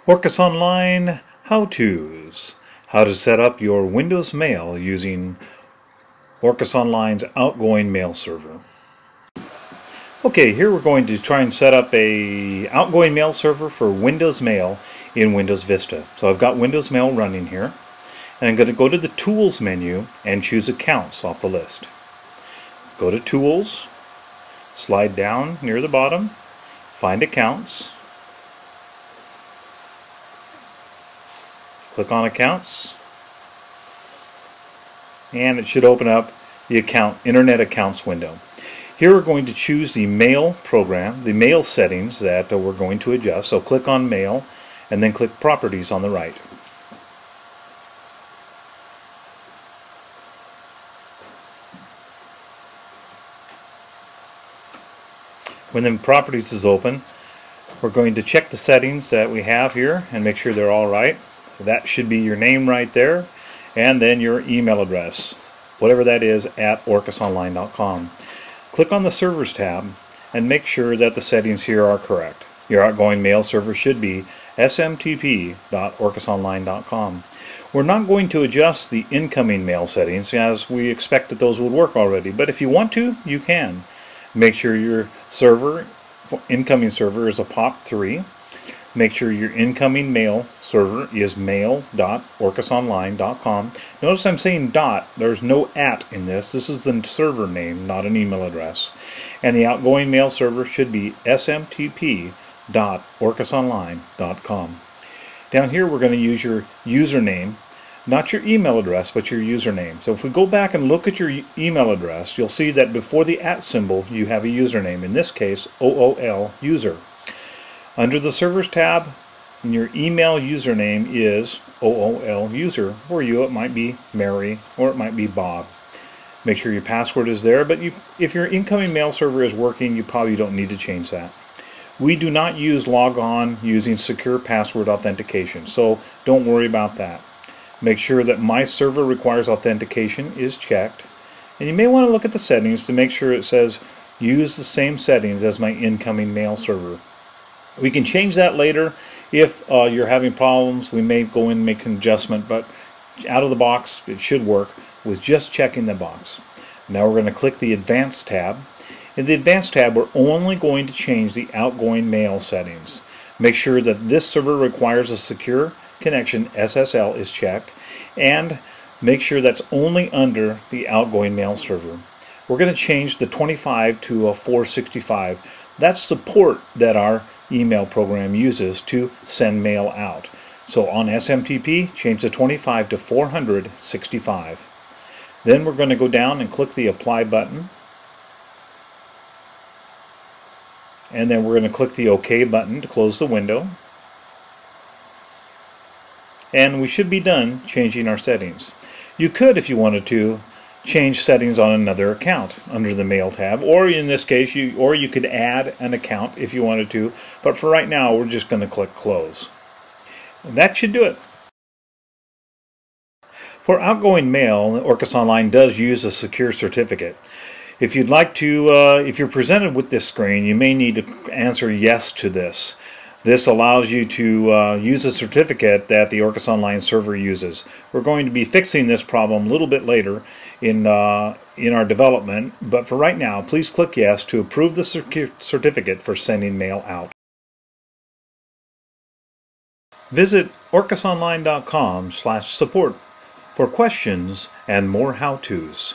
Orcas Online How-Tos. How to set up your Windows Mail using Orcas Online's outgoing mail server. Okay, here we're going to try and set up a outgoing mail server for Windows Mail in Windows Vista. So I've got Windows Mail running here, and I'm going to go to the Tools menu and choose Accounts off the list. Go to Tools, slide down near the bottom, find Accounts, click on Accounts, and it should open up the Internet Accounts window. Here we're going to choose the Mail program, the Mail settings that we're going to adjust. So click on Mail and then click Properties on the right. When the Properties is open, we're going to check the settings that we have here and make sure they're all right. That should be your name right there, and then your email address, whatever that is, at orcasonline.com. Click on the Servers tab and make sure that the settings here are correct. Your outgoing mail server should be smtp.orcasonline.com. We're not going to adjust the incoming mail settings as we expect that those would work already, but if you want to, you can. Make sure your incoming server is a POP3. Make sure your incoming mail server is mail.orcasonline.com. Notice I'm saying dot. There's no at in this. This is the server name, not an email address. And the outgoing mail server should be smtp.orcasonline.com. Down here we're going to use your username, not your email address, but your username. So if we go back and look at your email address, you'll see that before the @ symbol you have a username. In this case, OOL user. Under the Servers tab, your email username is OOL user. For you, it might be Mary or it might be Bob. Make sure your password is there, but if your incoming mail server is working, you probably don't need to change that. We do not use log on using secure password authentication, so don't worry about that. Make sure that My Server Requires Authentication is checked, and you may want to look at the settings to make sure it says use the same settings as my incoming mail server. We can change that later if you're having problems. We may go in and make an adjustment, but out of the box it should work with just checking the box. Now we're going to click the Advanced tab. In the Advanced tab, we're only going to change the outgoing mail settings. Make sure that this server requires a secure connection, SSL, is checked, and make sure that's only under the outgoing mail server. We're going to change the 25 to a 465. That's the port that our email program uses to send mail out. So on SMTP, change the 25 to 465. Then we're going to go down and click the Apply button. And then we're going to click the OK button to close the window. And we should be done changing our settings. You could, if you wanted to, change settings on another account under the Mail tab, or in this case, you could add an account if you wanted to, but for right now we're just going to click Close. And that should do it. For outgoing mail, Orcas Online does use a secure certificate. If you'd like to, if you're presented with this screen, you may need to answer yes to this. This allows you to use a certificate that the Orcas Online server uses. We're going to be fixing this problem a little bit later in our development, but for right now, please click yes to approve the certificate for sending mail out. Visit orcasonline.com/support for questions and more how-tos.